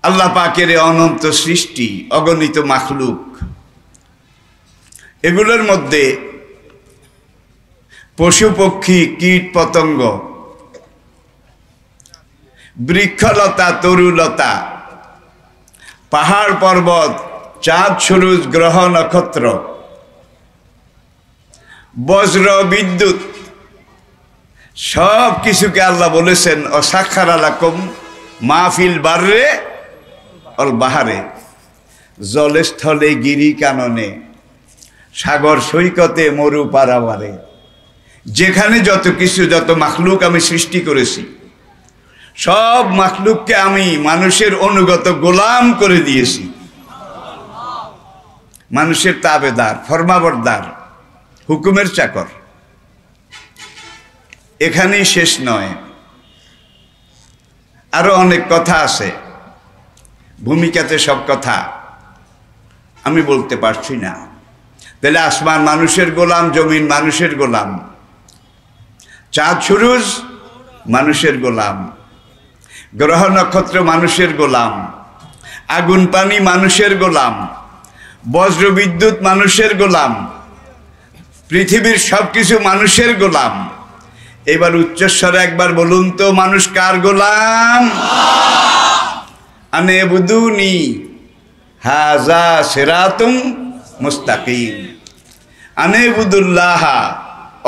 আল্লাহ পাকের অনন্ত সৃষ্টি, অগণিত মাখলুক, এগুলোর মধ্যে পশু পক্ষী, কীট পতঙ্গ, বৃক্ষলতা, তরুলতা, পাহাড় পর্বত, চাঁদ সূরজ, গ্রহ নক্ষত্র, বজ্র বিদ্যুৎ, সব কিছুকে আল্লাহ বলেছেন অসাক্ষারা লাকুম মাহফিল বাররে অল বাহারে, জলে স্থলে গিরি কাননে, সাগর সৈকতে মরু পারাবারে, যেখানে যত কিছু, যত মাখলুক আমি সৃষ্টি করেছি, সব মাখলুককে আমি মানুষের অনুগত গোলাম করে দিয়েছি, মানুষের তাবেদার, ফরমাবরদার, হুকুমের চাকর। এখানেই শেষ নয়, আরো অনেক কথা আছে। ভূমিকাতে সব কথা আমি বলতে পারছি না। তাহলে আসমান মানুষের গোলাম, জমিন মানুষের গোলাম, চাঁদ সূরজ মানুষের গোলাম, গ্রহ নক্ষত্র মানুষের গোলাম, আগুন পানি মানুষের গোলাম, বজ্র বিদ্যুৎ মানুষের গোলাম, পৃথিবীর সবকিছু মানুষের গোলাম। এবার উচ্চস্বরে একবার বলুন তো, মানুষ কার গোলাম? আনে বুদুনি হাজা সিরাতুম মুস্তাকিম, আনে বুদুল্লাহ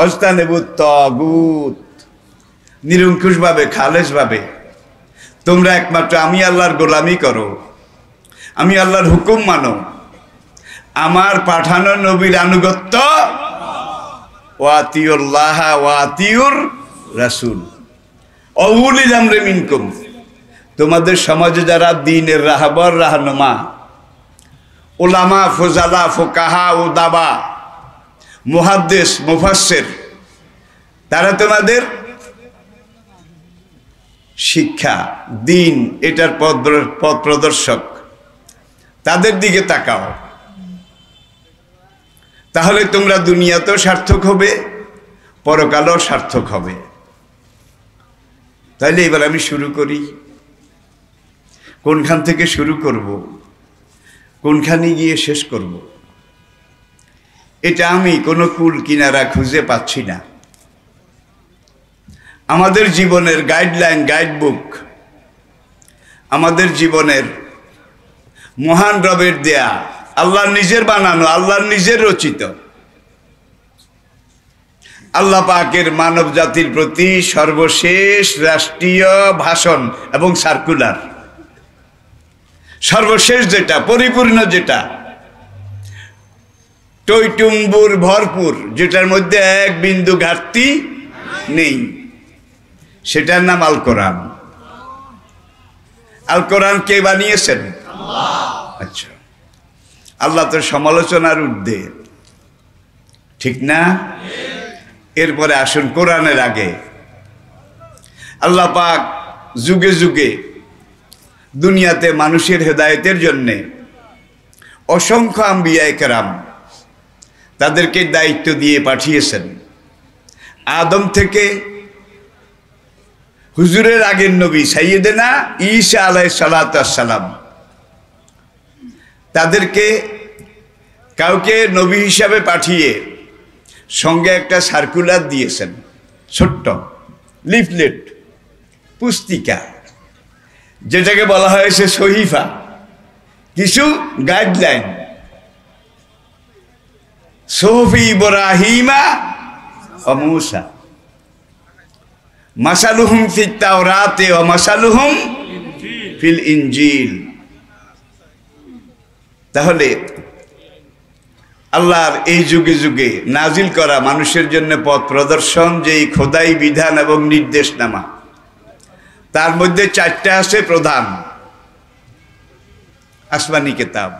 অজতানেবুত তাগুত। নিরঙ্কুশ ভাবে, খালেস ভাবে তোমরা একমাত্র আমি আল্লাহর গোলামি করো, আমি আল্লাহর হুকুম মানো, আমার পাঠানো নবীর আনুগত্য, ওয়াতিউল্লাহ ওয়াতিউর রাসূল অউলিল আমরি মিনকুম। তোমাদের সমাজে যারা দ্বীনের রাহবর, রাহনুমা, উলামা, ফুজালা, ফুকাহা, উদাবা, মুহাদ্দিস, মুফাসসির, তারা তোমাদের শিক্ষা, দ্বীন, এটার পথ প্রদর্শক, তাদের দিকে তাকাও। তাহলে তোমরা দুনিয়াতেও সার্থক হবে, পরকালেও সার্থক হবে। তাইলে এবার আমি শুরু করি। কোনখান থেকে শুরু করব, কোনখানে গিয়ে শেষ করব, এটা আমি কোনো কুল কিনারা খুঁজে পাচ্ছি না। আমাদের জীবনের গাইডলাইন, গাইডবুক, আমাদের জীবনের মহান রবের দেয়া, আল্লাহর নিজের বানানো, আল্লাহর নিজের রচিত, আল্লাহ পাকের মানব জাতির প্রতি সর্বশেষ রাষ্ট্রীয় ভাষণ এবং সার্কুলার, সর্বশেষ যেটা, পরিপূর্ণ যেটা, টইটুম্বুর ভরপুর, যেটার মধ্যে এক বিন্দু ঘাটতি নেই, সেটার নাম আল কোরআন। আল কোরআন কে বানিয়েছেন? আচ্ছা, আল্লাহ তো সমালোচনার ঊর্ধ্বে, ঠিক না? এরপরে আসুন কোরআনের আগে। আল্লাহ পাক যুগে যুগে দুনিয়াতে মানুষের হেদায়েতের জন্যে অসংখ্য আম্বিয়ায়ে কেরাম তাদেরকে দায়িত্ব দিয়ে পাঠিয়েছেন। আদম থেকে হুজুরের আগের নবী সাইয়েদেনা ঈসা আলাইহিস সালাতু ওয়াস সালাম, তাদেরকে কাউকে নবী হিসাবে পাঠিয়ে সঙ্গে একটা সার্কুলার দিয়েছেন, ছোট্ট লিফলেট, পুস্তিকা, যেটাকে বলা হয়েছে সহিফা, কিছু গাইডলাইন। সোহফি ইব্রাহিমা ও মূসা, মাসালুহুম ফিত তাওরাতে ওয়া মাসালুহুম ফিল ইনজিল। তাহলে আল্লাহর এই যুগে যুগে নাজিল করা মানুষের জন্য পথ প্রদর্শন, যেই খোদাই বিধান এবং নির্দেশনামা, তার মধ্যে চারটা আছে প্রধান আসমানি কিতাব।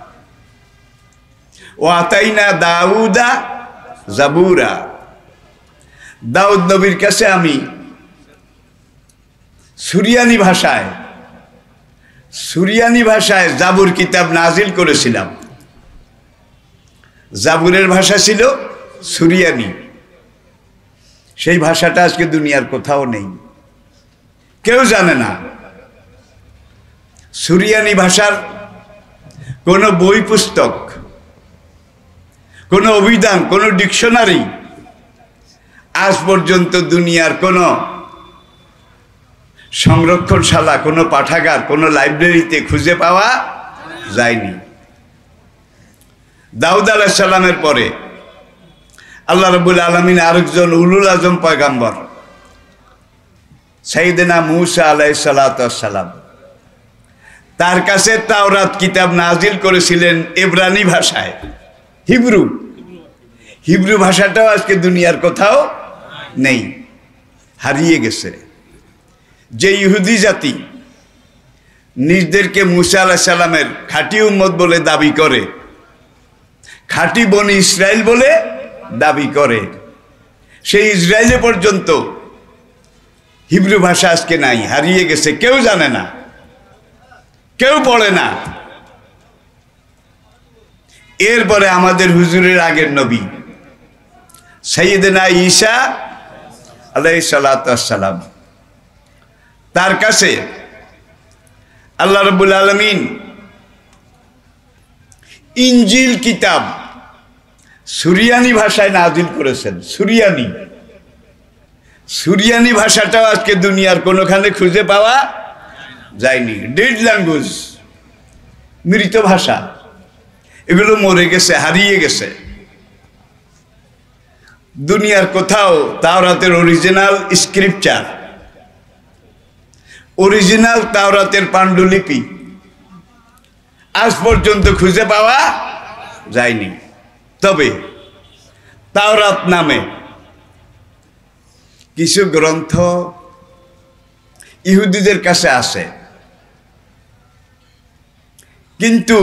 ওয়াতাইনা দাউদা জাবুরা, দাউদ নবীর কাছে আমি সুরিয়ানি ভাষায় জাবুর কিতাব নাজিল করেছিলাম। জাবুরের ভাষা ছিল সুরিয়ানি, সেই ভাষাটা আজকে দুনিয়ার কোথাও নেই, কেউ জানে না। সুরিয়ানি ভাষার কোনো বই পুস্তক, কোনো অভিধান, কোনো ডিকশনারি আজ পর্যন্ত দুনিয়ার কোনো সংরক্ষণশালা, কোনো পাঠাগার, কোনো লাইব্রেরিতে খুঁজে পাওয়া যায়নি। দাউদ আলাইহিস সালামের পরে আল্লাহ রাব্বুল আলামিন আরেকজন উলুল আজম পয়গাম্বর সাইয়েদনা মূসা আলাইহিস সালাতু ওয়াস সালাম, তার কাছে তাওরাত কিতাব নাজিল করেছিলেন ইব্রানি ভাষায়, হিব্রু ভাষাটাও আজকে দুনিয়ার কোথাও নেই, হারিয়ে গেছে। যে ইহুদি জাতি নিজদেরকে মূসা আলাইহিস সালামের খাঁটি উম্মত বলে দাবি করে, খাঁটি বনি ইসরায়েল বলে দাবি করে, সেই ইসরায়েলে পর্যন্ত হিব্রু ভাষা আজকে নাই, হারিয়ে গেছে, কেউ জানে না, কেউ পড়ে না। এরপরে আমাদের হুজুরের আগের নবী সাইয়েদনা ঈসা আলাইহিস সালাতু ওয়াস সালাম, তার কাছে আল্লাহ রাব্বুল আলামিন ইনজিল কিতাব সুরিয়ানি ভাষায় নাজিল করেছেন। সুরিয়ানি ভাষাটাও আজকে দুনিয়ার কোনোখানে খুঁজে পাওয়া যায়নি। ডেড ল্যাঙ্গুয়েজ, মৃত ভাষা, এগুলো মরে গেছে, হারিয়ে গেছে। দুনিয়ার কোথাও তাওরাতের অরিজিনাল স্ক্রিপচার, অরিজিনাল তাওরাতের পাণ্ডুলিপি আজ পর্যন্ত খুঁজে পাওয়া যায়নি। তবে তাওরাত নামে কিছু গ্রন্থ ইহুদিদের কাছে আছে, কিন্তু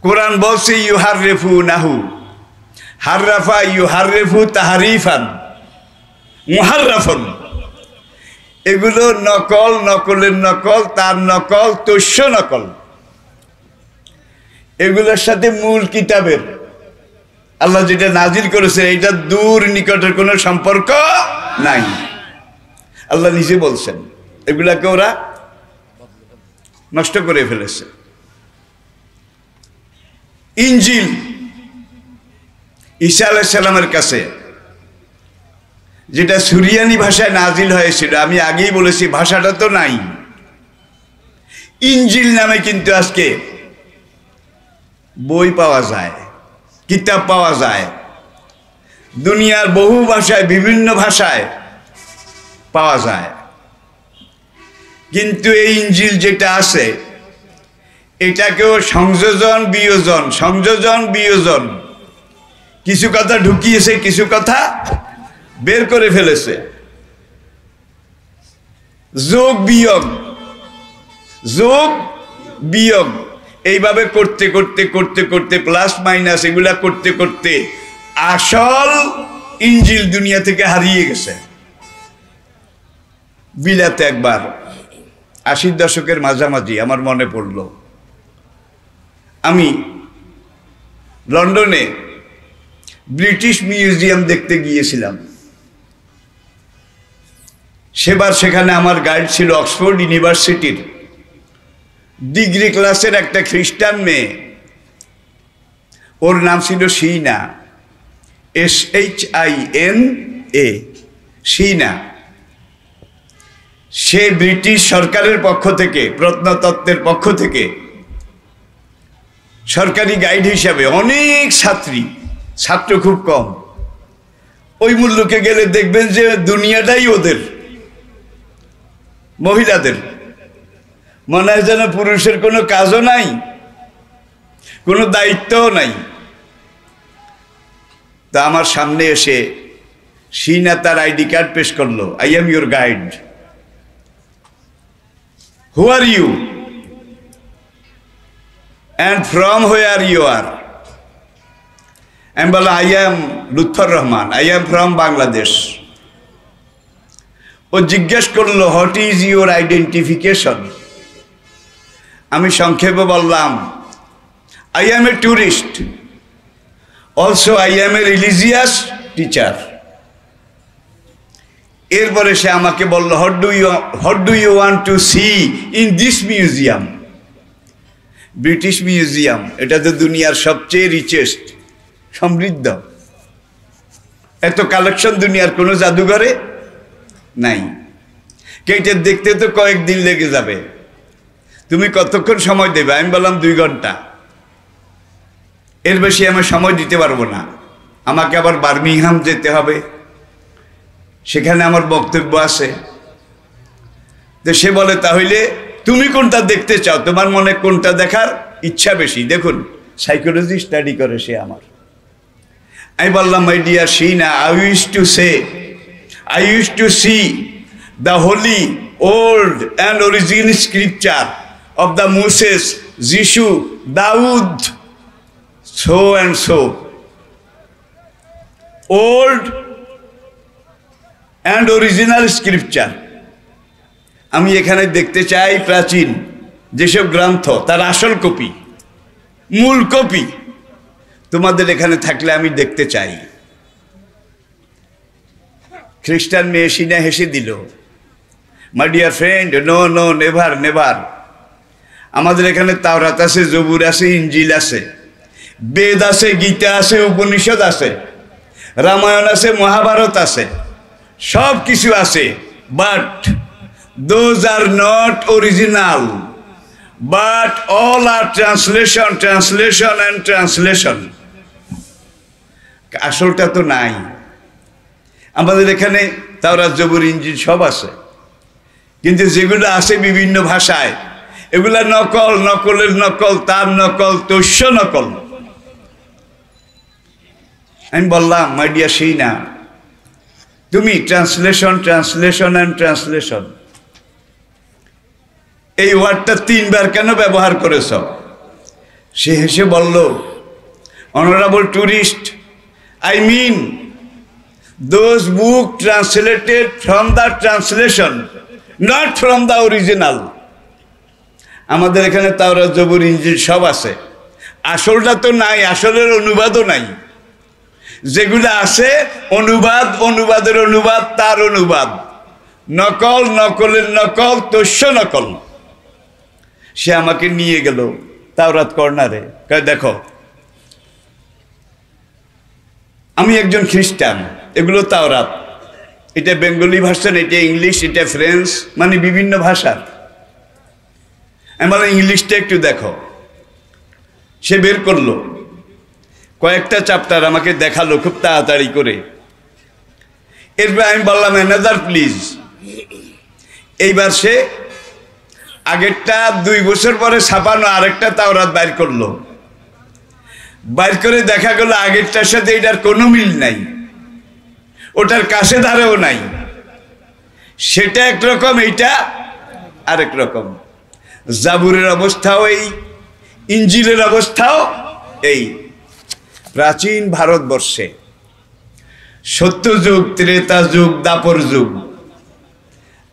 কোরআন বলছে ইউহাররিফু নাহু, হাররাফা ইউহাররিফু তাহরিফান মুহাররাফুন। এগুলো নকল, নকলের নকল, তার নকল, তস্য নকল। এগুলোর সাথে মূল কিতাবের আল্লাহ যেটা নাজিল করেছে এটা দূর নিকটের কোনো সম্পর্ক নাই। আল্লাহ নিজে বলছেন এগুলাকে ওরা নষ্ট করে ফেলেছে। ইনজিল ঈসা আলাইহিস সালামের কাছে যেটা সুরিয়ানি ভাষায় নাজিল হয়েছিল, আমি আগেই বলেছি ভাষাটা তো নাই। ইনজিল নামে কিন্তু আজকে বই পাওয়া যায়, কিতাব পাওয়া যায়, দুনিয়ার বহু ভাষায়, বিভিন্ন ভাষায় পাওয়া যায়। কিন্তু এই ইনজিল যেটা আছে এটাকেও সংযোজন বিয়োজন, কিছু কথা ঢুকিয়েছে, কিছু কথা বের করে ফেলেছে, যোগ বিয়োগ এইভাবে করতে প্লাস মাইনাস এগুলা করতে আসল ইনজিল দুনিয়া থেকে হারিয়ে গেছে। বিলাতে একবার 80 দশকের মাঝামাঝি আমার মনে পড়ল, আমি লন্ডনে ব্রিটিশ মিউজিয়াম দেখতে গিয়েছিলাম। সেবার সেখানে আমার গাইড ছিল অক্সফোর্ড ইউনিভার্সিটির ডিগ্রি ক্লাসের একটা খ্রিস্টান মেয়ে, ওর নাম ছিল শিনা, SHINA, শিনা। সে ব্রিটিশ সরকারের পক্ষ থেকে, প্রত্নতত্ত্বের পক্ষ থেকে সরকারি গাইড হিসাবে, অনেক ছাত্র খুব কম। ওই মূল্যকে গেলে দেখবেন যে দুনিয়াটাই ওদের, মহিলাদের। মনে হয় যেন পুরুষের কোনো কাজও নাই, কোনো দায়িত্বও নাই। তা আমার সামনে এসে শিনা তার আইডি কার্ড পেশ করলো, I am your guide, who are you and from where you are? আমি বললাম, I am Lutfur Rahman, I am from Bangladesh. ও জিজ্ঞেস করলো, what is your identification? আমি সংক্ষেপে বললাম, I am a tourist, also I am a religious teacher. এরপরে সে আমাকে বলল, what do you want to see in this museum? British Museum, এটা তো দুনিয়ার সবচেয়ে রিচেস্ট, সমৃদ্ধ, এত কালেকশন দুনিয়ার কোনো জাদুঘরে নাই। কেটে দেখতে তো কয়েকদিন লেগে যাবে, তুমি কতক্ষণ সময় দেবে? আমি বললাম 2 ঘন্টা, এর বেশি আমি সময় দিতে পারবো না। আমাকে আবার বার্মিংহাম যেতে হবে, সেখানে আমার বক্তব্য আছে। তো সে বলে, তাহলে তুমি কোনটা দেখতে চাও, তোমার মনে কোনটা দেখার ইচ্ছা বেশি? দেখুন, সাইকোলজি স্টাডি করে সে আমার। আমি বললাম, my dear Sheena, I used to see the holy old and original scripture of the Moses, Jesus, Daud, so and so. Old and original scripture. আমি এখানে দেখতে চাই প্রাচীন যেসব গ্রন্থ, তার আসল কপি, মূল কপি তোমাদের এখানে থাকলে আমি দেখতে চাই। খ্রিস্টান মেয়ে সিনা হেসে দিল। My dear friend, no no, never never. আমাদের এখানে তাওরাত আছে, জবুর আছে, ইঞ্জিল আছে, বেদ আছে, গীতা আছে, উপনিষদ আছে, রামায়ণ আছে, মহাভারত আছে, সব কিছু আছে। But those are not original, but all are translation and translation. আসলটা তো নাই। আমাদের এখানে তাওরাত, জবুর, ইঞ্জিল সব আছে, কিন্তু যেগুলো আছে বিভিন্ন ভাষায়, এগুলা নকল, নকলের নকল, তার নকল, তস্য নকল। আমি বললাম, মাই ডিয়ার শিনা, তুমি ট্রান্সলেশন অ্যান্ড ট্রান্সলেশন এই ওয়ার্ডটা 3 বার কেন ব্যবহার করেছ? সে হেসে বলল, honourable tourist, I mean those book translated from the translation, not from the original. আমাদের এখানে তাওরাত, জবুর, ইঞ্জিল সব আছে, আসলটা তো নাই, আসলের অনুবাদও নাই। যেগুলো আছে অনুবাদ, অনুবাদের অনুবাদ, তার অনুবাদ, নকল, নকলের নকল, তস্য নকল। সে আমাকে নিয়ে গেল তাওরাত কর্নারে, দেখো আমি একজন খ্রিস্টান, এগুলো তাওরাত, এটা বেঙ্গলি ভার্সন, এটা ইংলিশ, এটা ফ্রেঞ্চ, মানে বিভিন্ন ভাষা। আমি বললাম, ইংলিশটা একটু দেখো। সে বের করলো কয়েকটা চ্যাপ্টার, আমাকে দেখালো খুব তাড়াতাড়ি করে। এরপর আমি বললাম, অ্যানাদার প্লিজ। এইবার সে আগেরটা 2 বছর পরে ছাপানো আরেকটা তাওরাত বাইর করলো। বাইর করে দেখা গেল আগেরটার সাথে এটার কোনো মিল নাই, ওটার কাছে ধারেও নাই। সেটা একরকম, এইটা আরেক রকম। জাবুরের অবস্থাও এই, ইঞ্জিলের অবস্থাও এই। প্রাচীন ভারতবর্ষে সত্যযুগ, ত্রেতা যুগ, দাপর যুগ,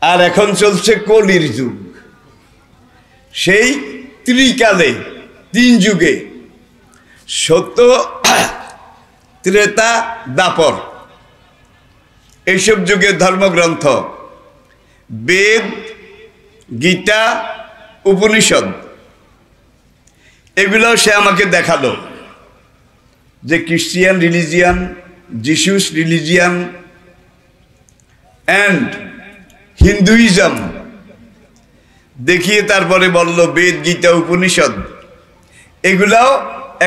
আর এখন চলছে কলির যুগ। সেই ত্রিকালে, 3 যুগে, সত্য, ত্রেতা, দাপর, এইসব যুগের ধর্মগ্রন্থ, বেদ, গীতা, উপনিষদ, এগুলো সে আমাকে দেখালো যে Christian religion, Jesus religion and Hinduism দেখিয়ে তারপরে বলল, বেদ, গীতা, উপনিষদ এগুলাও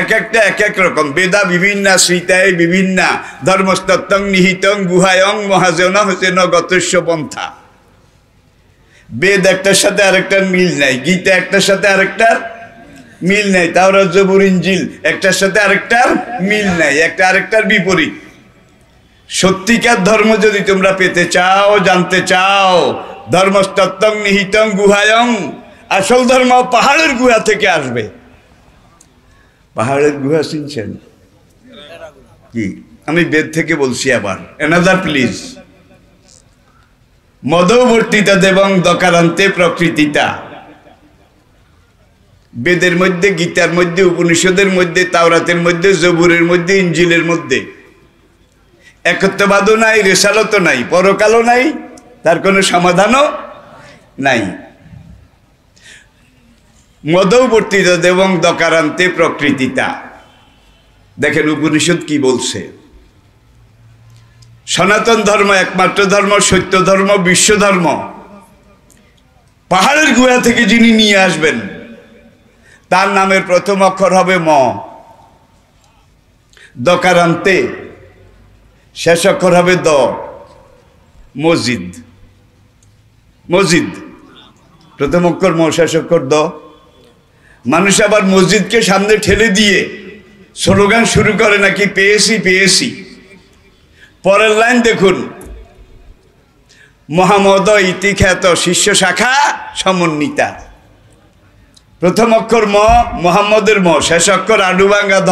এক একটা এক এক রকম। বেদা বিভিন্ন শ্রীতায় বিভিন্ন ধর্মস্তত্ত্বং নিহিতং গুহায়ং মহাজন হোসেন গতস্য পন্থা। বেদ একটার সাথে আরেকটার মিল নাই, গীতা একটার সাথে আরেকটার মিল নাই, তাওরাত, জবুর, ইঞ্জিল একটার সাথে আরেকটার মিল নাই, একটা আরেকটার বিপরীত। সত্যিকার ধর্ম যদি তোমরা পেতে চাও, জানতে চাও, ধর্মস্তত্ত্বং নিহিতং গুহায়ং, আসল ধর্ম পাহাড়ের গুহা থেকে আসবে। পাহাড়ের গুহা শুনছেন কি? আমি বেদ থেকে বলছি আবার, অ্যানাদার প্লিজ। মদবর্তিতা দেবং দকারান্তে প্রকৃতিতা। বেদের মধ্যে, গীতার মধ্যে, উপনিষদের মধ্যে, তাওরাতের মধ্যে, জবুরের মধ্যে, ইঞ্জিলের মধ্যে একত্ববাদও নাই, রেসালতও নাই, পরকালও নাই, তার কোনো সমাধানও নাই। মদৌ বর্তিত এবং দকারান্তে প্রকৃতিতা। দেখেন উপনিষদ কি বলছে, সনাতন ধর্ম একমাত্র ধর্ম, সত্য ধর্ম, বিশ্ব ধর্ম। পাহাড়ের গুহা থেকে যিনি নিয়ে আসবেন তার নামের প্রথম অক্ষর হবে ম, দকারান্তে শেষ অক্ষর হবে দ, মসজিদ। মসজিদ প্রথম অক্ষর ম, শেষ অক্ষর দ। মানুষ আবার মসজিদকে সামনে ঠেলে দিয়ে স্লোগান শুরু করে নাকি পেয়েছি পেয়েছি। পরের লাইন দেখুন, মহামদ ইতি খ্যাত শিষ্য শাখা সমন্বিতা। প্রথম অক্ষর ম, মোহাম্মদের ম, শেষ অক্ষর আডুবাঙ্গা ধ,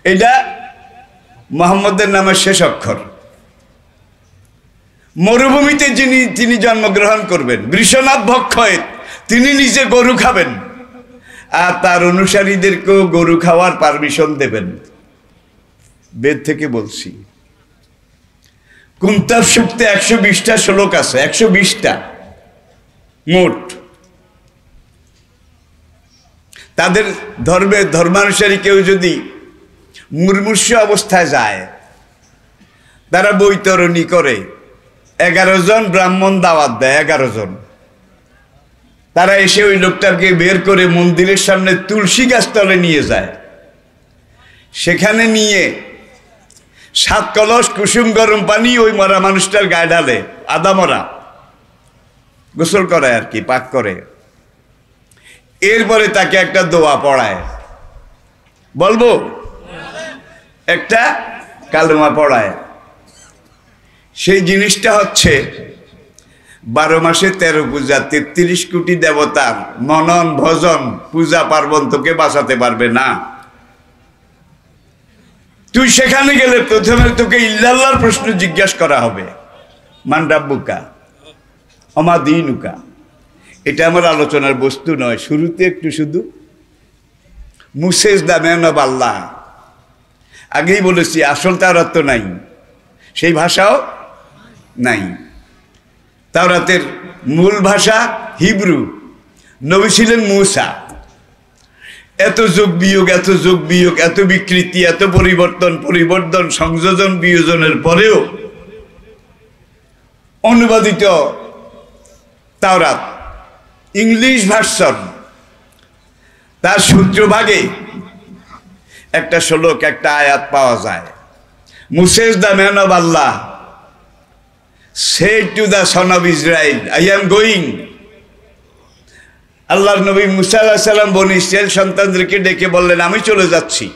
এটা মোহাম্মদের নামের শেষ অক্ষর। মরুভূমিতে তিনি জন্মগ্রহণ করবেন, বৃষনাথ ভক্ষয়, তিনি নিজে গরু খাবেন আর তার অনুসারীদেরকেও গরু খাওয়ার পারমিশন দেবেন। বেদ থেকে বলছি। কুন্তাব সূক্তে 120টা শ্লোক আছে, 120টা মোট। তাদের ধর্মানুসারী কেউ যদি মুমূর্ষু অবস্থায় যায়, তারা বৈতরণী করে, 11 জন ব্রাহ্মণ দাওয়াত দেয়, 11 জন। তারা এসে ওই লোকটাকে বের করে মন্দিরের সামনে তুলসী গাছ তলে নিয়ে যায়। সেখানে নিয়ে 7 কলস কুসুম গরম পানি ওই মরা মানুষটার গায়ে ঢালে, আদা মরা, গোসল করে আর কি, পাক করে। এরপরে তাকে একটা দোয়া পড়ায়, বলবো একটা কালেমা পড়ায়। সেই জিনিসটা হচ্ছে 12 মাসে 13 পূজা, 33 কোটি দেবতার মনন ভজন পূজা পার্বণ তোকে বাঁচাতে পারবে না। তুই সেখানে গেলে প্রথমে তোকে ইল্লাল্লাহর প্রশ্ন জিজ্ঞাসা করা হবে, মান রাব্বুকা ওমা দীনুকা। এটা আমার আলোচনার বস্তু নয়। শুরুতে একটু শুধু মুসেজ দা ম্যান অব আল্লাহ, আগেই বলেছি আসল তাওরাত তো নাই, সেই ভাষাও নাই। তাওরাতের মূল ভাষা হিব্রু, নবী ছিলেন মূসা। এত যোগ বিয়োগ, এত যোগ বিয়োগ, এত বিকৃতি, এত পরিবর্তন সংযোজন বিয়োজনের পরেও অনুবাদিত তাওরাত ইংলিশ ভার্সন, তার সূত্রভাগে একটা শ্লোক, একটা আয়াত পাওয়া যায়। Moses the man of Allah said to the son of Israel, I am going. আল্লাহর নবী মুসা আলাইহিস সালাম বনি ইসরাইল সন্তানদেরকে ডেকে বললেন, আমি চলে যাচ্ছি।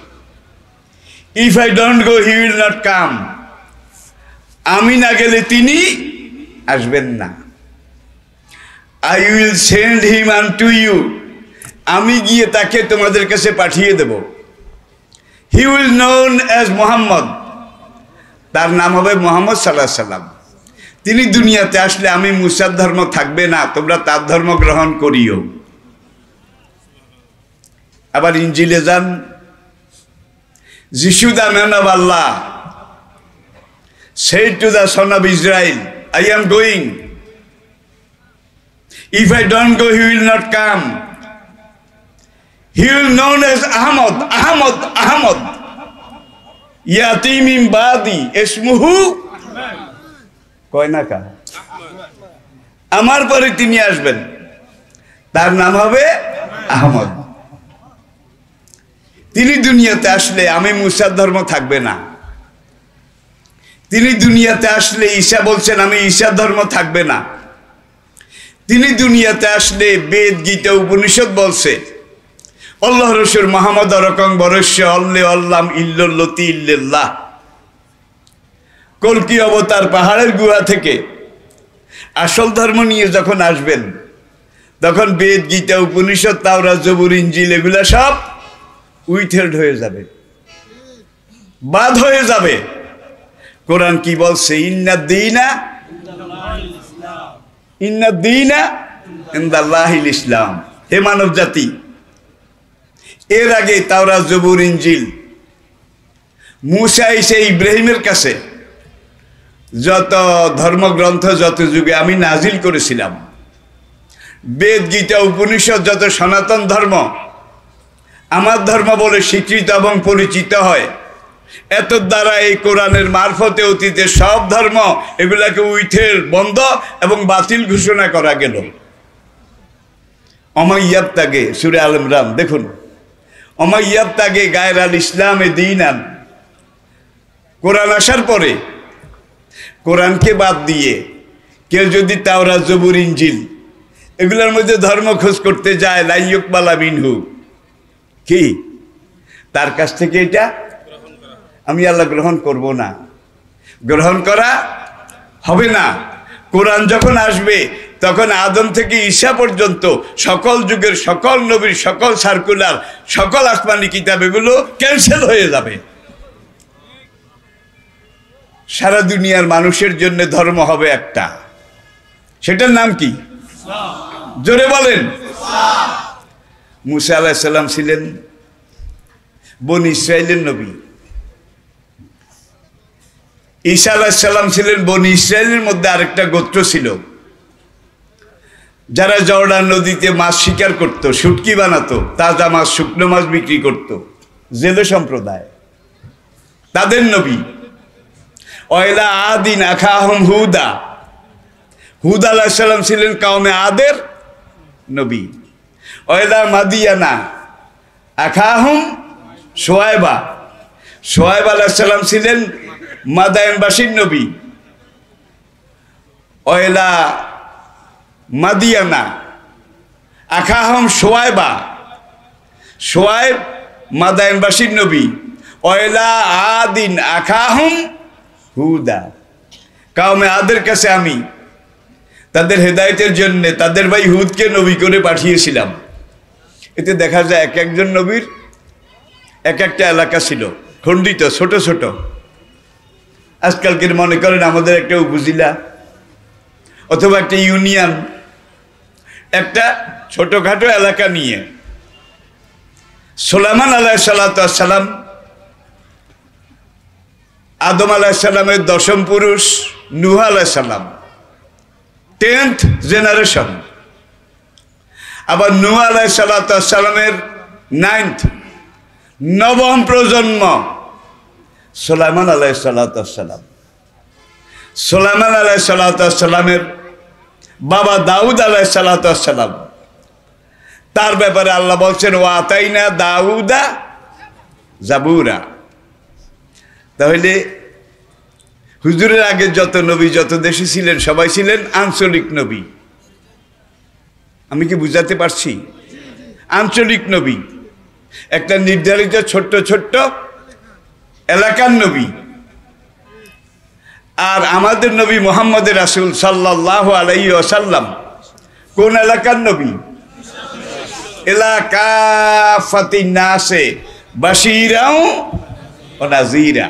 If I don't go, he will not come. আমি না গেলে তিনি আসবেন না। I will send him unto you. আমি গিয়ে তাকে তোমাদের কাছে পাঠিয়ে দেব। He will known as Muhammad. তার নাম হবে মুহাম্মদ সাল্লাল্লাহু আলাইহি সাল্লাম। তিনি দুনিয়াতে আসলে আমি মুসার ধর্ম থাকবে না, তোমরা তার ধর্ম গ্রহণ করিও। আবার ইনজিলে যান, যিশু the man of Allah said to the son of Israel, I am going. If I don't go, he will not come. He will known as Ahmad. Yati min ba'di ismuhu কয় না কা, আমার পরে তিনি আসবেন, তার নাম হবে আহমদ। তিনি দুনিয়াতে আসলে আমি মুসার ধর্ম থাকবে না। তিনি দুনিয়াতে আসলে ঈসা বলছেন আমি ঈসার ধর্ম থাকবে না। তিনি দুনিয়াতে আসলে বেদ গীতা উপনিষদ বলছে আল্লাহ রাসূল মুহাম্মদ রকম বরস্য অল্লে আল্লাম ইল্লাল্লাতি ইল্লাল্লাহ। কলকি অবতার পাহাড়ের গুহা থেকে আসল ধর্ম নিয়ে যখন আসবেন, তখন বেদ গীতা উপনিষদ তাওরাত জবুর ইনজিল এগুলা সব উইথহেল্ড হয়ে যাবে, বাদ হয়ে যাবে। কোরআন কি বলছে? ইন্নাদ্দীনা ইনদাল্লাহিল ইসলাম। হে মানব জাতি, এর আগে তাওরাত জবুর ইনজিল মুসা এসে ইব্রাহিমের কাছে যত ধর্মগ্রন্থ যত যুগে আমি নাজিল করেছিলাম, বেদ গীতা উপনিষদ যত সনাতন ধর্ম আমার ধর্ম বলে স্বীকৃত এবং পরিচিত হয়, এত দ্বারা এই কোরআনের মারফতে অতীতে সব ধর্ম এগুলাকে উইথের বন্ধ এবং বাতিল ঘোষণা করা গেল। অমাইয়াব তাগে সূরা আল ইমরান দেখুন, অমাইয়াব তাগে গায়র আল ইসলামে দীনান, কোরআন আসার পরে কোরআনকে বাদ দিয়ে কেউ যদি তাওরাত জবুর ইনজিল এগুলোর মধ্যে ধর্ম খোঁজ করতে যায়, লাইয়ুকবালা মিনহু, কি তার কাছ থেকে এটা আমি আল্লাহ গ্রহণ করব না, গ্রহণ করা হবে না। কোরআন যখন আসবে তখন আদম থেকে ঈসা পর্যন্ত সকল যুগের সকল নবীর সকল সার্কুলার সকল আসমানি কিতাব এগুলো ক্যান্সেল হয়ে যাবে। সারা দুনিয়ার মানুষের জন্য ধর্ম হবে একটা, সেটার নাম কি? জোরে বলেন। মুসা আলাইহিস সালাম ছিলেন বনি ইসরাইলের নবী, ঈসা আলাইহিস সালাম ছিলেন বনি ইসরাইলের মধ্যে আরেকটা গোত্র ছিল যারা জর্ডান নদীতে মাছ শিকার করত, শুটকি বানাতো, তাজা মাছ শুকনো মাছ বিক্রি করত, জেলে সম্প্রদায়, তাদের নবী। ওয়াইলা আদিন আখাহুম হুদা, হুদ আলাইহিস সালাম ছিলেন কওমে আদের নবী। ওয়াইলা মাদিয়ানা আখাহুম শুআয়বা, শুআয়ব আলাইহিস সালাম ছিলেন মাদায়েনবাসীর নবী। ওয়াইলা মাদিয়ানা আখাহুম শুআয়বা, শুআয়ব মাদায়েনবাসীর নবী। ওয়াইলা আদিন আখাহুম হুদা, কওমে আদের কাছে আমি তাদের হেদায়েতের জন্য তাদের ভাই হুদকে নবী করে পাঠিয়েছিলাম। এতে দেখা যায় এক একজন নবীর এক একটা এলাকা ছিল, খণ্ডিত ছোট ছোট। আজকালকের মনে করেন আমাদের একটা উপজেলা অথবা একটা ইউনিয়ন, একটা ছোটখাটো এলাকা নিয়ে সুলাইমান আলাইহিস সালাম আদম আলাইহিস সালামের দশম পুরুষ, নূহ আলাইহিস সালাম 10th জেনারেশন, আবার নূহ আলাইহিস সালামের 9th নবম প্রজন্ম সুলাইমান আলাইহিস সালাম। সুলাইমান আলাইহিস সালামের বাবা দাউদ আলাইহিস সালাম, তার ব্যাপারে আল্লাহ বলছেন ওয়া আতাইনা দাউদা জাবুরা। তাহলে হুজুরের আগে যত নবী যত দেশে ছিলেন সবাই ছিলেন আঞ্চলিক নবী। আমি কি বুঝাতে পারছি? আঞ্চলিক নবী, একটা নির্ধারিত ছোট্ট ছোট্ট এলাকার নবী। আর আমাদের নবী মুহাম্মদ রাসূল সাল্লাল্লাহু আলাইহি ওয়াসাল্লাম কোন এলাকার নবী? এলাকা ফাতিন নাসে বাশীরাও ওয়া নাযীরা।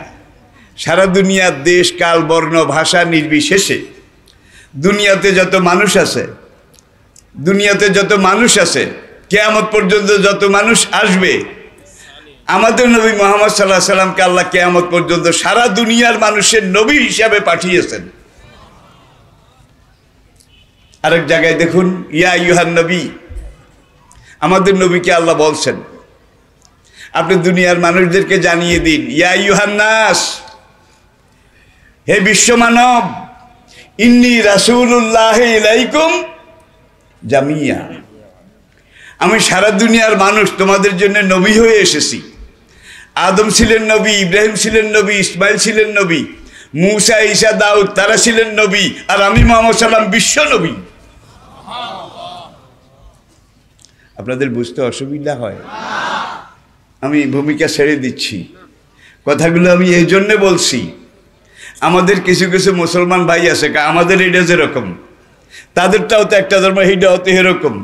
সারা দুনিয়ার দেশ কাল বর্ণ ভাষা নির্বিশেষে দুনিয়াতে যত মানুষ আছে কিয়ামত পর্যন্ত যত মানুষ আসবে, আমাদের নবী মুহাম্মদ সাল্লাল্লাহু আলাইহি সাল্লামকে আল্লাহ কিয়ামত পর্যন্ত সারা দুনিয়ার মানুষের নবী হিসাবে পাঠিয়েছেন। আরেক জায়গায় দেখুন, ইয়া আইয়ুহান নবী, আমাদের নবীকে আল্লাহ বলছেন আপনি দুনিয়ার মানুষদেরকে জানিয়ে দিন, ইয়া আইয়ুহান নাস, হে বিশ্ব মানব, ইন্নী রাসূলুল্লাহি ইলাইকুম জামিয়া, আমি সারা দুনিয়ার মানুষ তোমাদের জন্য নবী হয়ে এসেছি। আদম ছিলেন নবী, ইব্রাহিম ছিলেন নবী, ইসমাইল ছিলেন নবী, মুসা ঈসা দাউদ তারা ছিলেন নবী, আর আমি মুহাম্মদ সাল্লাম বিশ্ব নবী। আপনাদের বুঝতে অসুবিধা হয়? আমি ভূমিকা ছেড়ে দিচ্ছি, কথাগুলো আমি এই জন্য বলছি। আমাদের কিছু কিছু মুসলমান ভাই আছে, আমাদের এটা যেরকম তাদেরটাও তো একটা ধর্ম, এইটাও তো এরকম।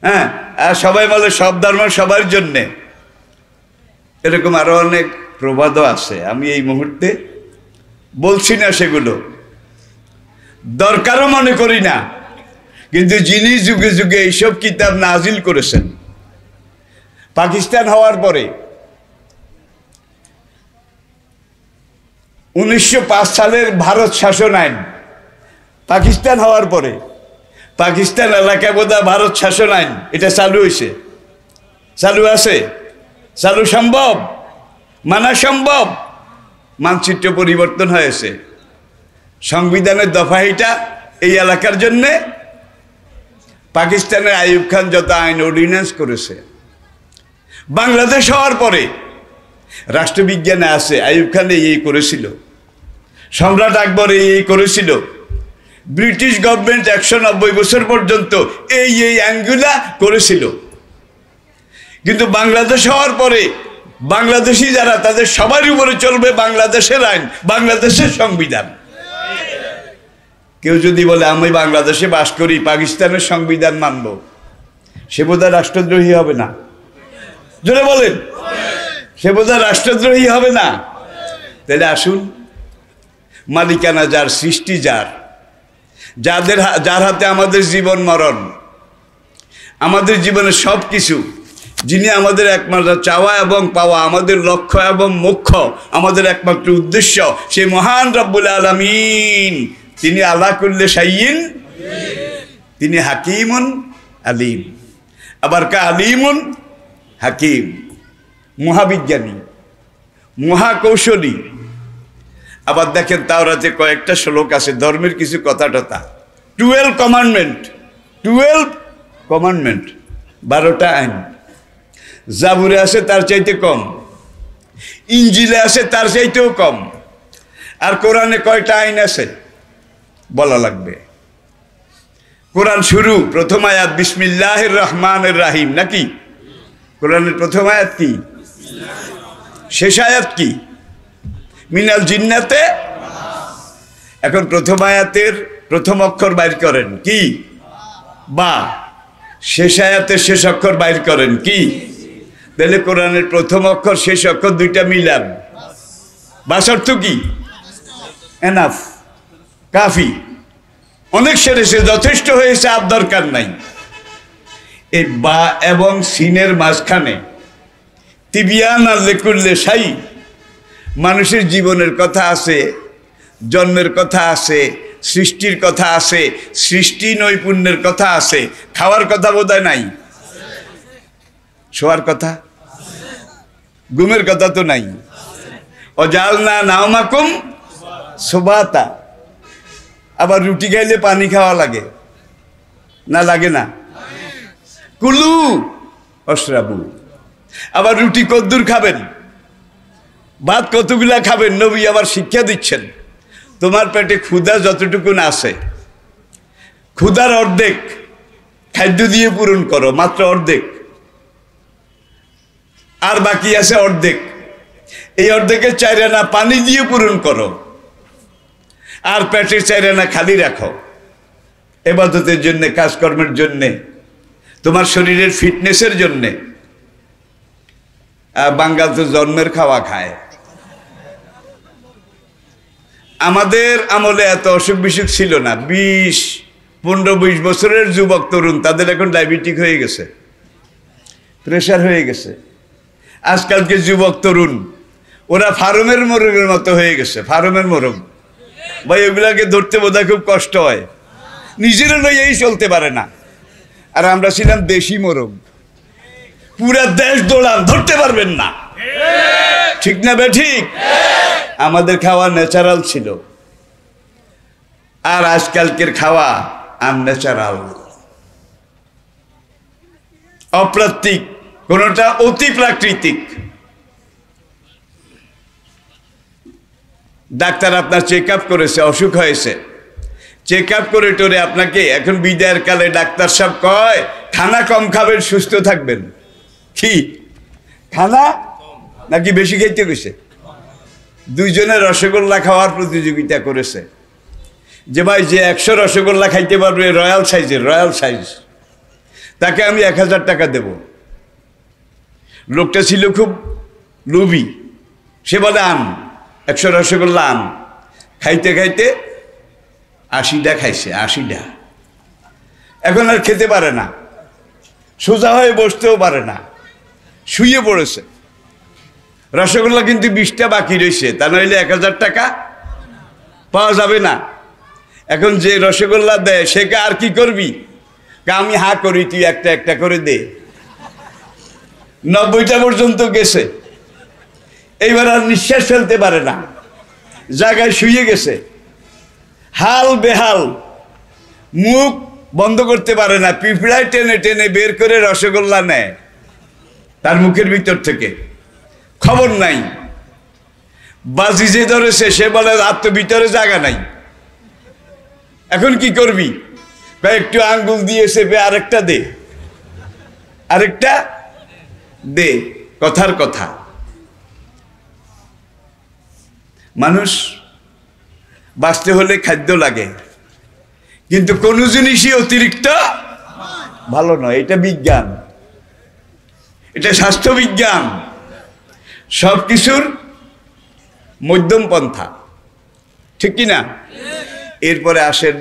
হ্যাঁ, আর সবাই বলে সব ধর্ম সবার জন্যে, এরকম আরো অনেক প্রবাদও আছে। আমি এই মুহূর্তে বলছি না, সেগুলো দরকারও মনে করি না, কিন্তু যিনি যুগে যুগে এইসব কিতাব নাজিল করেছেন, পাকিস্তান হওয়ার পরে 1905 সালের ভারত শাসন আইন, পাকিস্তান হওয়ার পরে পাকিস্তান এলাকায় বোধহয় ভারত শাসন আইন এটা চালু হয়েছে, চালু আছে, চালু সম্ভব, মানা সম্ভব। মানচিত্র পরিবর্তন হয়েছে, সংবিধানের দফা এটা এই এলাকার জন্যে। পাকিস্তানের আইয়ুব খান যত আইন অর্ডিন্যান্স করেছে, বাংলাদেশ হওয়ার পরে রাষ্ট্রবিজ্ঞানে আছে আইয়ুব খান এই করেছিল, সম্রাট আকবর এই করেছিল, ব্রিটিশ গভর্নমেন্ট 190 বছর পর্যন্ত এই আইনগুলা করেছিল। কিন্তু বাংলাদেশ হওয়ার পরে বাংলাদেশি যারা, তাদের সবার উপরে চলবে বাংলাদেশের আইন, বাংলাদেশের সংবিধান। কেউ যদি বলে আমি বাংলাদেশে বাস করি, পাকিস্তানের সংবিধান মানব, সে বোধহয় রাষ্ট্রদ্রোহী হবে না? জোরে বলেন, সে বোধহয় রাষ্ট্রদ্রোহী হবে না? তাহলে আসুন, মালিকানা যার, সৃষ্টি যার, যার হাতে আমাদের জীবন মরণ, আমাদের জীবনের সব কিছু, যিনি আমাদের একমাত্র চাওয়া এবং পাওয়া, আমাদের লক্ষ্য এবং মোক্ষ, আমাদের একমাত্র উদ্দেশ্য, সেই মহান রব্বুল আলামিন, তিনি আলা কুল্লি শাইইন, তিনি হাকিমুন আলিম। আবার কা আলিমুন হাকিম, মহাবিজ্ঞানী, মহাকৌশলী। আবার দেখেন তাওরাতে কয়েকটা শ্লোক আছে, ধর্মের কিছু কথা টথা, 12 কমান্ডমেন্ট, 12 কমান্ডমেন্ট, 12টা আইন। জাবুরে আছে তার চাইতে কম, ইঞ্জিলে আছে তার চাইতেও কম। আর কোরআনে কয়টা আইন আছে বলা লাগবে। কোরআন শুরু, প্রথম আয়াত বিসমিল্লাহির রহমানির রহিম, নাকি? কোরআনের প্রথম আয়াত কি? শেষ আয়াত কি? মিনাল জিন্নাতে। এখন প্রথম আয়াতের প্রথম অক্ষর বাইর করেন কি? বা। শেষ আয়াতের শেষ অক্ষর বাইর করেন কি? তাহলে কোরআনের প্রথম অক্ষর শেষ অক্ষর দুইটা মিলান। বাস অর্থ কি? এনাফ, কাফি, অনেক সেরেছে, যথেষ্ট হয়েছে, আর দরকার নাই। এই বা এবং সিনের মাঝখানে তিবিয়ান আর লেকুল্লে শাই, মানুষের জীবনের কথা আছে, জন্মের কথা আছে, সৃষ্টির কথা আছে, সৃষ্টি নৈপুণ্যের কথা আছে, খাওয়ার কথা বোধহয় নাই, শোয়ার কথা, ঘুমের কথা তো নাই। অজালনা নাওমাকুম সুবাতা। আবার রুটি খাইলে পানি খাওয়া লাগে না? লাগে না? কুলু অশরাবু। আবার রুটি কদ্দুর খাবেন, ভাত কতগুলা খাবেন, নবী আবার শিক্ষা দিচ্ছেন। তোমার পেটে ক্ষুধা যতটুকুন আছে, ক্ষুধার অর্ধেক খাদ্য দিয়ে পূরণ করো, মাত্র অর্ধেক, আর বাকি আছে অর্ধেক। এই অর্ধেকের 4 আনা পানি দিয়ে পূরণ করো, আর পেটের 4 আনা খালি রাখো ইবাদতের জন্যে, কাজকর্মের জন্যে, তোমার শরীরের ফিটনেসের জন্যে। বাঙাল তো জন্মের খাওয়া খায়। আমাদের আমলে এত অসুখ বিসুখ ছিল না। 15-20 বছরের যুবক তরুণ, তাদের এখন ডায়াবেটিক হয়ে গেছে, প্রেশার হয়ে গেছে। আজকালকে যুবক তরুণ, ওরা ফার্মের মোরগের মতো হয়ে গেছে, ফার্মের মোরগ। ভাই ওগুলাকে ধরতে বোধহয় খুব কষ্ট হয়, নিজেরা লইয়াই চলতে পারে না। আর আমরা ছিলাম দেশি মোরগ, পুরা দেশ দৌড়ান, ধরতে পারবেন না, ঠিক না বে ঠিক? আমাদের খাওয়া ন্যাচারাল ছিল, আর আজকালকের খাওয়া আনন্যাচারাল, অপ্রাকৃতিক, কোনটা অতি প্রাকৃতিক। ডাক্তার আপনার চেক আপ করেছে, অসুখ হয়েছে, চেক আপ করে টোরে আপনাকে এখন বিদায়ের কালে ডাক্তার সাহেব কয় খানা কম খাবেন, সুস্থ থাকবেন। কি খানা নাকি বেশি খাইতে গেছে? 2 জনের রসগোল্লা খাওয়ার প্রতিযোগিতা করেছে, যে ভাই যে 100 রসগোল্লা খাইতে পারবে রয়্যাল সাইজের, রয়্যাল সাইজ, তাকে আমি 1000 টাকা দেব। লোকটা ছিল খুব লোভী, সে বলে আন 100 রসগোল্লা আন। খাইতে খাইতে 80টা খাইছে, 80টা। এখন আর খেতে পারে না, সোজা হয়ে বসতেও পারে না, শুয়ে পড়েছে। রসগোল্লা কিন্তু 20টা বাকি রয়েছে, তা নইলে 1000 টাকা পাওয়া যাবে না। এখন যে রসগোল্লা দেয় সে আর কি করবি, আমি হা করি, তুই একটা একটা করে দে। 90টা পর্যন্ত গেছে, এইবার আর নিঃশ্বাস ফেলতে পারে না, জায়গায় শুয়ে গেছে, হাল বেহাল, মুখ বন্ধ করতে পারে না, পিঁপড়ায় টেনে টেনে বের করে রসগোল্লা নেয় তার মুখের ভিতর থেকে, খবর নাই। বাজি যে ধরেছে সে বলে আর তো ভিতরে জায়গা নাই, এখন কি করবি, একটু আঙ্গুল দিয়ে চেপে আরেকটা দে, আরেকটা দে। কথার কথা, মানুষ বাঁচতে হলে খাদ্য লাগে, কিন্তু কোন জিনিসই অতিরিক্ত ভালো নয়। এটা বিজ্ঞান, এটা স্বাস্থ্য বিজ্ঞান, সবকিছুর মধ্যম পন্থা, ঠিক কিনা? এরপরে আসেন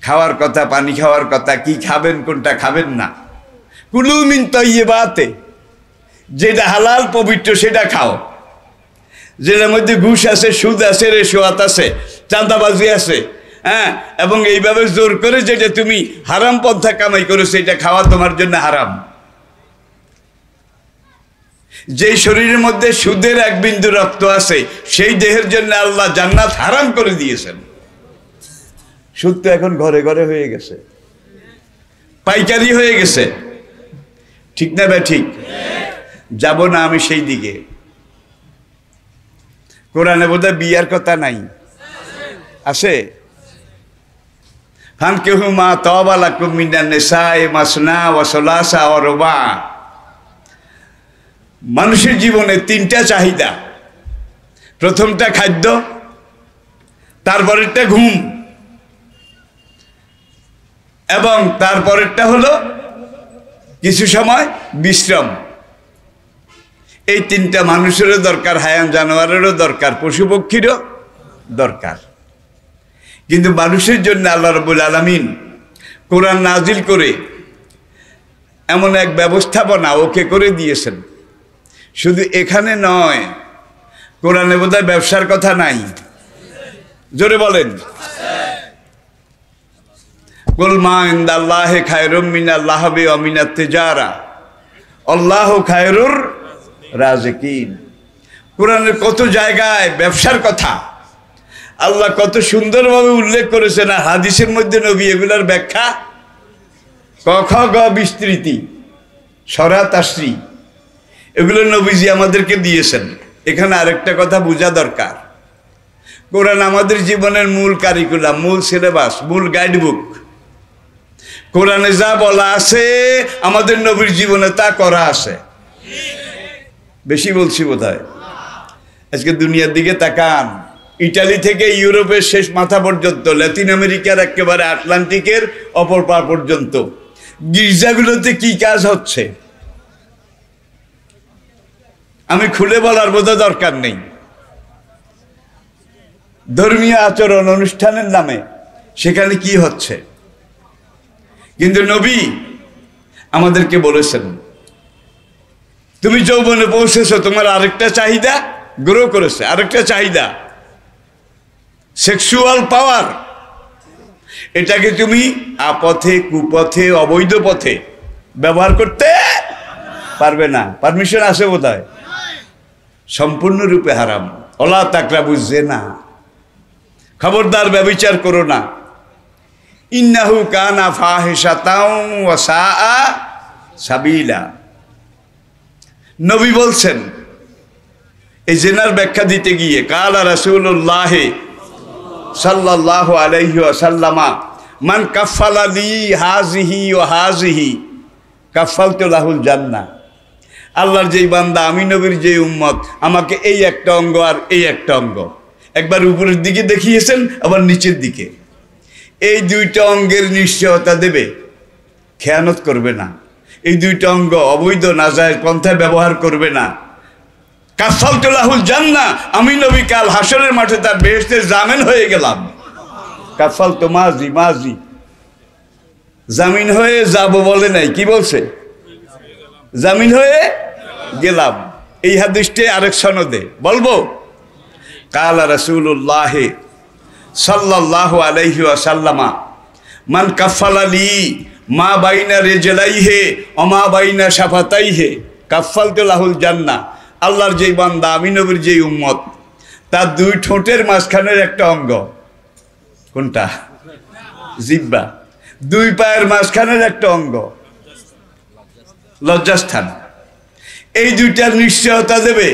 খাওয়ার কথা, পানি খাওয়ার কথা, কি খাবেন কোনটা খাবেন না। কুলু মিন তাইয়্যিবাতে, যেটা হালাল পবিত্র সেটা খাও। যেটার মধ্যে ঘুষ আছে, সুদ আছে, রেশওয়াত আছে, চাঁদাবাজি আছে, হ্যাঁ, এবং এইভাবে জোর করে যেটা তুমি হারাম পন্থা কামাই করেছো এটা খাওয়া তোমার জন্য হারাম। যেই শরীরের মধ্যে সুদের 1 বিন্দু রক্ত আছে সেই দেহের জন্য আল্লাহ জান্নাত হারাম করে দিয়েছেন। সুদ তো এখন ঘরে ঘরে হয়ে গেছে, পাইকারি হয়ে গেছে, ঠিক না ভাই? ঠিক। যাব না আমি সেই দিকে। কোরআনে বোধহয় বিয়ার কথা নাই, আছে? ফানকিহু মা তাবা লাকুম মিনান নিসাই মাসনা ওয়া সুলাসা ওয়া রুবা। মানুষের জীবনে 3টা চাহিদা, প্রথমটা খাদ্য, তারপরেরটা ঘুম, এবং তারপরেরটা হলো কিছু সময় বিশ্রাম। এই 3টা মানুষেরও দরকার, হায়ান জানোয়ারেরও দরকার, পশু পক্ষীরও দরকার। কিন্তু মানুষের জন্য আল্লাহ রাব্বুল আলামিন কোরআন নাজিল করে এমন এক ব্যবস্থাপনা ওকে করে দিয়েছেন। শুধু এখানে নয়, কোরআনে বোধহয় ব্যবসার কথা নাই, জোরে বলেন। কুল মা ইনদাল্লাহি খায়রুম মিনাল লাহবি ওয়া মিনাত তিজারা আল্লাহু খায়রুর রাজিকিন। কোরআনের কত জায়গায় ব্যবসার কথা আল্লাহ কত সুন্দরভাবে উল্লেখ করেছেন, আর হাদিসের মধ্যে নবী এগুলার ব্যাখ্যা ক খ গ বিস্তৃতি সরা তাসরি এগুলো নবীজি আমাদেরকে দিয়েছেন। এখানে আরেকটা কথা বোঝা দরকার, কোরআন আমাদের জীবনের মূল কারিকুলাম, মূল সিলেবাস, মূল গাইডবুক। কোরআনে যা বলা আছে আমাদের নবীর জীবনে তা করা আছে। বেশি বলছি বোধহয়। আজকে দুনিয়ার দিকে তাকান, ইটালি থেকে ইউরোপের শেষ মাথা পর্যন্ত, লাতিন আমেরিকার একেবারে আটলান্টিকের অপর পার পর্যন্ত গির্জাগুলোতে কি কাজ হচ্ছে আমি খুলে বলার বোধহয় দরকার নেই। ধর্মীয় আচরণ অনুষ্ঠানের নামে সেখানে কি হচ্ছে, কিন্তু নবী আমাদেরকে বলেছেন তুমি যৌবনে পৌঁছেছো, তোমার আরেকটা চাহিদা গ্রো করেছে, আরেকটা চাহিদা সেক্সুয়াল পাওয়ার। এটাকে তুমি আপথে, কুপথে, অবৈধ পথে ব্যবহার করতে পারবে না। পারমিশন আছে বোধহয়? সম্পূর্ণরূপে হারাম। ওলা তাকরাবুজ জিনা, খবরদার ব্যভিচার করো না। ইন্নাহু কানা ফাহিশাতাও ওয়া সাআ সাবিলা। নবী বলছেন এই জিনার ব্যাখ্যা দিতে গিয়ে, কালা রাসূলুল্লাহ সাল্লাল্লাহু আলাইহি ওয়াসাল্লামা মান কাফালা লি হাযিহি ওয়া হাযিহি কাফালতু লাহুল জান্নাহ। আল্লাহর যেই বান্দা, আমি নবীর যেই উম্মত, আমাকে এই একটা অঙ্গ আর এই একটা অঙ্গ, একবার উপরের দিকে দেখিয়েছেন আবার নিচের দিকে, এই 2টা অঙ্গের নিশ্চয়তা দেবে, খেয়ানত করবে না। এই 2টা অঙ্গ অবৈধ নাজায়েজ পন্থায় ব্যবহার করবে না। কাফালতু লাহুল জান্নাহ, আমি নবী কাল হাসরের মাঠে তার বেহেশতের জামিন হয়ে গেলাম। কাফালতু মাজি মাজি, জামিন হয়ে যাব বলে নাই, কি বলছে? জামিন হয়ে গেলাম। এই হাদিসটি আরেক সনদে বলবো। কালা রাসূলুল্লাহ সাল্লাল্লাহু আলাইহি ওয়াসাল্লামা মান কাফালা লি মা বাইনা রিজলাইহি ওয়া মা বাইনা শাফাতাইহি কাফালতু লাহুল জান্নাহ। আল্লাহর যেই বান্দা, আমি নবীর যেই উম্মত, তার দুই ঠোঁটের মাঝখানের একটা অঙ্গ, কোনটা? জিহ্বা। দুই পায়ের মাঝখানের একটা অঙ্গ লজ্জাস্থান, এই দুইটার নিশ্চয়তা দেবে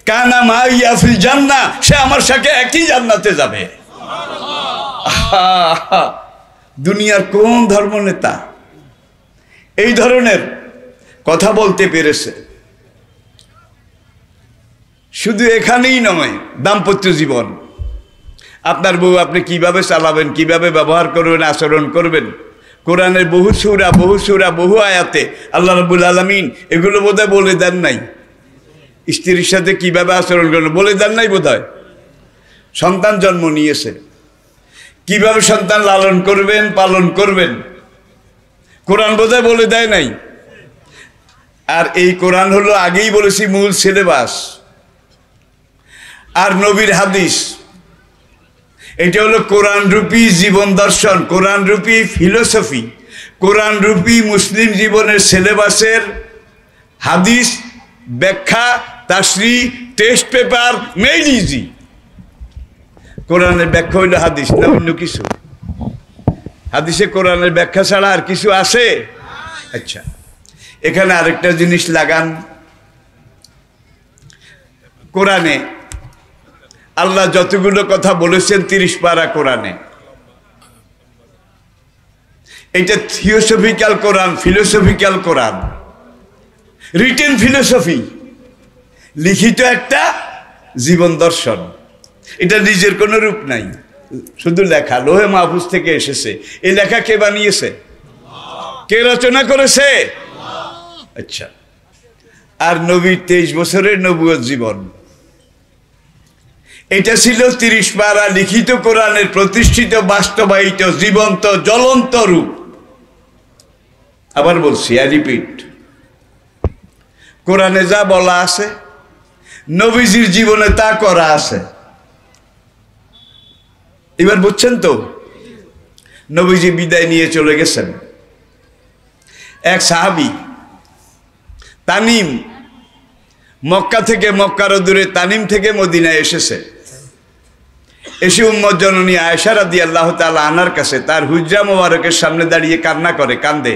কানা মাইয়া ফিল জান্নাহ, সে আমার সাথে একই জান্নাতে যাবে। দুনিয়ার কোন ধর্মনেতা এই ধরনের কথা বলতে পেরেছে? শুধু এখানেই নয়, দাম্পত্য জীবন, আপনার বউ আপনি কিভাবে চালাবেন, কিভাবে ব্যবহার করবেন, আচরণ করবেন, কোরআনের বহু সূরা বহু আয়াতে আল্লাহ রাব্বুল আলামিন এগুলো বোধহয় বলে দেন নাই। স্ত্রীর সাথে কিভাবে আচরণ করবেন বলে দেন নাই বোধহয়। সন্তান জন্ম নিয়েছে, কিভাবে সন্তান লালন করবেন, পালন করবেন, কোরআন বোধহয় বলে দেয় নাই। আর এই কোরআন হলো, আগেই বলেছি, মূল সিলেবাস। আর নবীর হাদিস, এটা হলো কোরআন রূপী জীবন দর্শন, কোরআন রূপী ফিলোসফি, কোরআন রূপী মুসলিম জীবনের সিলেবাসের হাদিস ব্যাখ্যা, তাশরিহ, টেস্ট পেপার, মেইড ইজি। কোরআনের ব্যাখ্যা হইল হাদিস, না অন্য কিছু? হাদিসে কোরআনের ব্যাখ্যা ছাড়া আর কিছু আছে? আচ্ছা, এখানে আরেকটা জিনিস লাগান। কোরআনে আল্লাহ যতগুলো কথা বলেছেন 30 পারা কোরআনে, এটা থিওসফিক্যাল কোরআন, ফিলোসফিক্যাল কোরআন, রিটেন ফিলোসফি, লিখিত একটা জীবন দর্শন। এটা নিজের কোনো রূপ নাই, শুধু লেখা, লোহে মাহফুজ থেকে এসেছে। এই লেখা কে বানিয়েছে? কে রচনা করেছে? আচ্ছা, আর নবীর 23 বছরের নবুয়ত জীবন, এটা ছিল 30 পারা লিখিত কোরআনের প্রতিষ্ঠিত, বাস্তবায়িত, জীবন্ত, জ্বলন্ত রূপ। আবার বলছি, আই রিপিট, কোরআনে যা বলা আছে নবীজির জীবনে তা করা আছে। এবার বুঝছেন তো? নবীজি বিদায় নিয়ে চলে গেছেন। এক সাহাবী তানিম, মক্কা থেকে, মক্কারও দূরে তানিম থেকে মদিনায় এসেছে। এসে উম্মত জননী আয়েশা রাদিয়াল্লাহু তাআলা আনহার কাছে তার হুজরা মোবারকের সামনে দাঁড়িয়ে কান্না করে, কান্দে।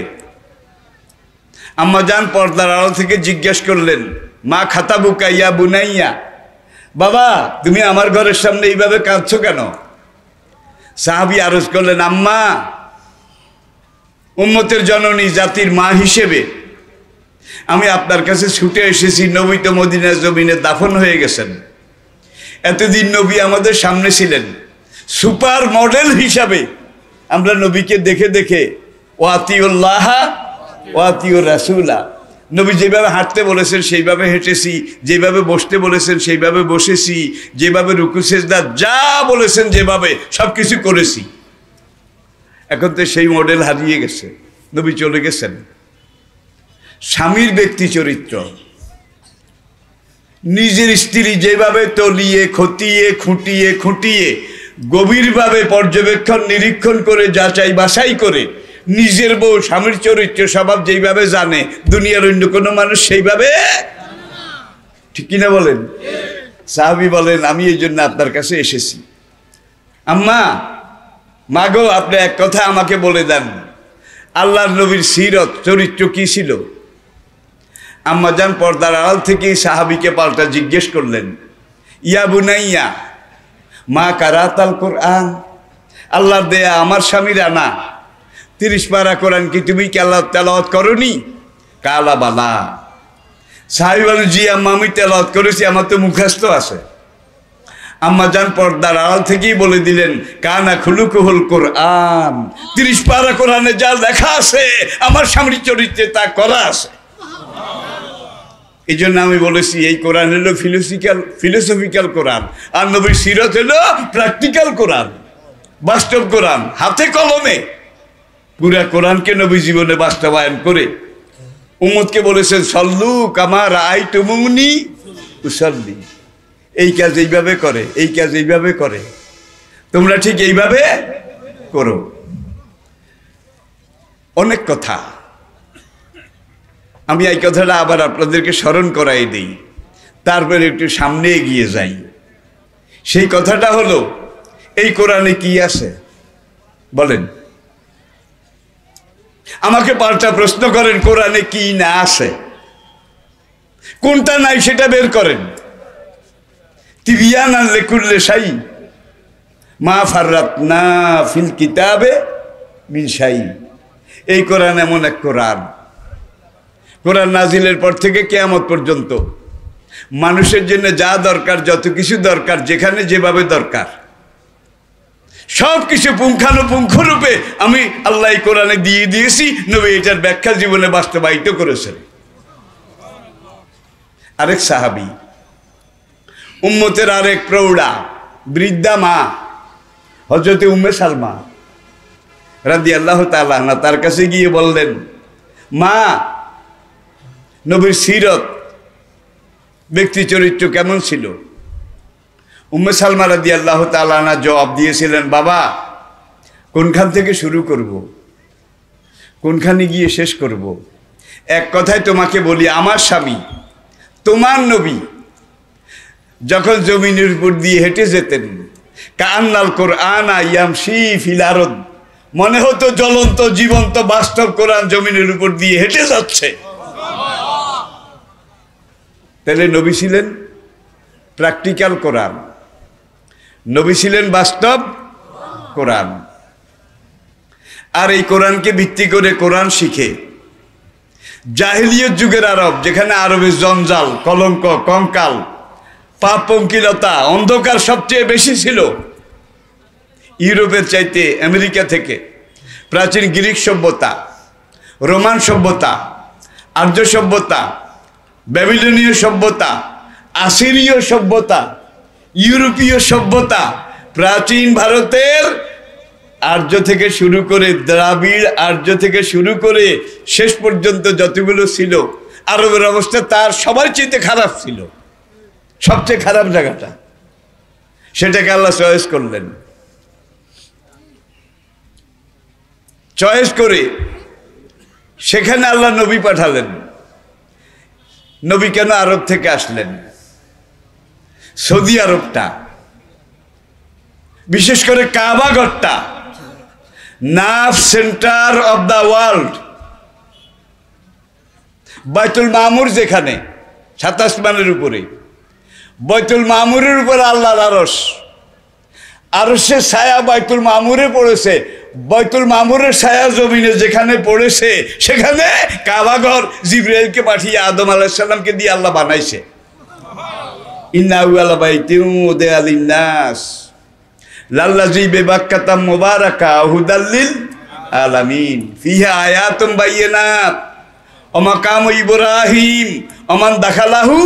আম্মাজান পর্দার আড়াল থেকে জিজ্ঞেস করলেন, মা খাতাবুকা ইয়া বুনাইয়া, বাবা তুমি আমার ঘরের সামনে এইভাবে কাঁদছো কেন? সাহাবী আরজ করলেন, আম্মা, উম্মতের জননী, জাতির মা হিসেবে আমি আপনার কাছে ছুটে এসেছি। নবী তো মদিনার জমিনে দাফন হয়ে গেছেন। এতদিন নবী আমাদের সামনে ছিলেন, সুপার মডেল হিসাবে আমরা নবীকে দেখে দেখে ওয়াতিউল্লাহ ওয়াতিউর রাসূলা, নবী যেভাবে হাঁটতে বলেছেন সেইভাবে হেঁটেছি, যেভাবে বসতে বলেছেন সেইভাবে বসেছি, যেভাবে রুকু সেজদা যা বলেছেন যেভাবে সব কিছু করেছি। এখন তো সেই মডেল হারিয়ে গেছে, নবী চলে গেছেন। স্বামীর ব্যক্তি চরিত্র, নিজের স্ত্রী যেভাবে তলিয়ে খতিয়ে খুঁটিয়ে খুঁটিয়ে গভীরভাবে পর্যবেক্ষণ নিরীক্ষণ করে যাচাই বাছাই করে নিজের বউ স্বামীর চরিত্র স্বভাব যেইভাবে জানে, দুনিয়ার অন্য কোনো মানুষ সেইভাবে, ঠিক কিনা বলেন? সাহাবী বলেন, আমি এই জন্য আপনার কাছে এসেছি। আম্মা, মাগো, আপনি এক কথা আমাকে বলে দেন, আল্লাহর নবীর সিরত চরিত্র কি ছিল? আম্মাজান পর্দার আড়াল থেকেই সাহাবীকে পাল্টা জিজ্ঞেস করলেন, ইয়া বুনাইয়া মা কারাতাল কোরআন, আল্লাহর দেয়া আমার স্বামীর আনা 30 পারা কোরআন কি তুমি তেলাওয়াত করনি? কালা বালা। সাহাবী বলেন, জি আম্মা, আমি তেলাওয়াত করেছি, আমার তো মুখস্থ আছে। আম্মাজান পর্দার আড়াল থেকেই বলে দিলেন, কানা খুলুকুহুল কোরআন, 30 পারা কোরআনে যা লেখা আছে আমার স্বামীর চরিত্রে তা করা আছে। এই জন্য আমি বলেছি, এই কোরআন হলো ফিলোসফিক্যাল কোরআন, আর নবীর সিরত হলো প্র্যাকটিক্যাল কোরআন, বাস্তব কোরআন, হাতে কলমে পুরা কোরআনকে নবী জীবনে বাস্তবায়ন করে উম্মতকে বলেছেন সল্লু কামা রাআইতুমুনি উসাল্লি, এই কাজ এইভাবে করে, এই কাজ এইভাবে করে, তোমরা ঠিক এইভাবে করো। অনেক কথা, আমি এই কথাটা আবার আপনাদেরকে স্মরণ করাই দিই, তারপরে একটু সামনে এগিয়ে যাই। সেই কথাটা হলো, এই কোরআনে কি আছে বলেন? আমাকে পাল্টা প্রশ্ন করেন, কোরআনে কি না আছে? কোনটা নাই সেটা বের করেন। তিবিয়ানান লিকুল্লি শাই মা ফাররাতনা ফিল কিতাবে মিন শাই। এই কোরআন এমন এক কোরআন, কোরআন নাজিলের পর থেকে কিয়ামত পর্যন্ত মানুষের জন্য যা দরকার, যত কিছু দরকার, যেখানে যেভাবে দরকার, সব কিছু পুঙ্খানুপুঙ্খ রূপে আমি আল্লাহ কোরআনে দিয়ে দিয়েছি। নবী এটার ব্যাখ্যা জীবনে বাস্তবায়িত করেছেন। আরেক সাহাবী, উম্মতের আরেক প্রৌঢ়া বৃদ্ধা মা হযরত উম্মে সালমা রাদিয়াল্লাহু তাআলা আনহা, তার কাছে গিয়ে বললেন, মা, নবীর সিরত, ব্যক্তি চরিত্র কেমন ছিল? উম্মে সালমা রাদিয়াল্লাহু তাআলা আনহা জবাব দিয়েছিলেন, বাবা, কোনখান থেকে শুরু করব, কোনখানে গিয়ে শেষ করব? এক কথায় তোমাকে বলি, আমার স্বামী, তোমার নবী যখন জমিনের উপর দিয়ে হেঁটে যেতেন, কান্নাল কোরআনা ইয়ামশি ফিল আরদ, মনে হতো জ্বলন্ত জীবন্ত বাস্তব কোরআন জমিনের উপর দিয়ে হেঁটে যাচ্ছে। তাহলে নবী ছিলেন প্র্যাকটিক্যাল কোরআন, নবী ছিলেন বাস্তব কোরআন। আর এই কোরআনকে ভিত্তি করে কোরআন শিখে জাহিলিয়ত যুগের আরব, যেখানে আরবের জঞ্জাল, কলঙ্ক, কঙ্কাল, পাপ, পঙ্কিলতা, অন্ধকার সবচেয়ে বেশি ছিল, ইউরোপের চাইতে আমেরিকা থেকে প্রাচীন গ্রিক সভ্যতা, রোমান সভ্যতা, আর্য সভ্যতা, ব্যাবিলনীয় সভ্যতা, আসিরীয় সভ্যতা, ইউরোপীয় সভ্যতা, প্রাচীন ভারতের আর্য থেকে শুরু করে, দ্রাবিড় আর্য থেকে শুরু করে শেষ পর্যন্ত যতগুলো ছিল, আরবের অবস্থা তার সবার চেয়ে খারাপ ছিল। সবচেয়ে খারাপ জায়গাটা, সেটাকে আল্লাহ চয়েস করলেন। চয়েস করে সেখানে আল্লাহ নবী পাঠালেন। নবী কেন আরব থেকে আসলেন? সৌদি আরবটা, বিশেষ করে কাবাগরটা, nerve centre of the world. বাইতুল মামুর যেখানে 27 মানের উপরে, বাইতুল মামুরের উপর আল্লাহর আরশ, আরশের ছায়া বাইতুল মামুরে পড়েছে। বাইতুল মামুরের ছায়া জমিনে যেখানে পড়েছে, সেখানে কাবাঘর জিবরাইলকে পাঠিয়ে আদম আলাইহিস সালামকে দিয়ে আল্লাহ বানাইছে। ইন্না আউয়ালা বাইতিন উদিআ লিন-নাস লাল্লাযী বিবাক্কাতা মুবারাকা হুদাল লিল আলামিন ফিহা আয়াতুম বায়্যিনাত ওয়া মাকামু ইব্রাহিম ওয়া মান দাখালাহু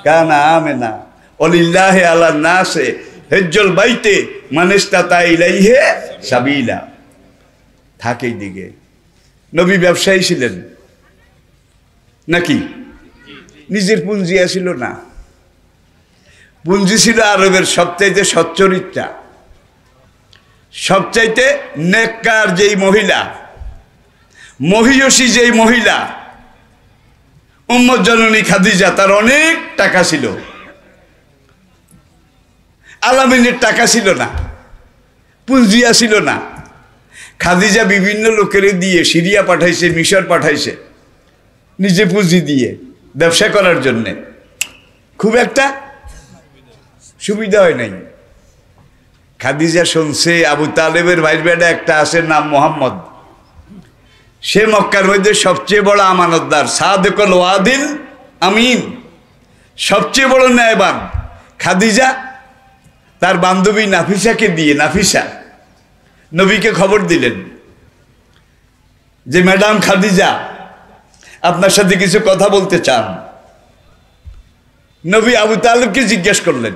কানা আমিনা ওয়ালিল্লাহি আলান নাসে হজ্জুল বাইতে মান ইসতাতা ইলাইহি সাবিলা। থাকেই দিকে নবী ব্যবসায়ী ছিলেন নাকি? নিজের পুঁজি ছিল না, পুঁজি ছিল আরবের সবচাইতে সচ্চরিত্রা, সবচাইতে নেককার যেই মহিলা, মহিয়সী যেই মহিলা, উম্মত জননী খাদিজা, তার অনেক টাকা ছিল। আলামিনের টাকা ছিল না, পুঁজিয়া ছিল না। খাদিজা বিভিন্ন লোকের দিয়ে সিরিয়া পাঠাইছে, মিশর পাঠাইছে, নিজে পুঁজি দিয়ে ব্যবসা করার জন্যে। খুব একটা সুবিধা হয় নাই। খাদিজা শুনছে আবু তালেবের ভাইয়ের বেটা একটা আছে, নাম মোহাম্মদ, সে মক্কার মধ্যে সবচেয়ে বড় আমানতদার, সাদেকুল ওয়াদিল আমিন, সবচেয়ে বড় ন্যায়বান। খাদিজা তার বান্ধবী নাফিসাকে দিয়ে, নাফিসা নবীকে খবর দিলেন যে ম্যাডাম খাদিজা আপনার সাথে কিছু কথা বলতে চান। নবী আবু তালেবকে জিজ্ঞেস করলেন,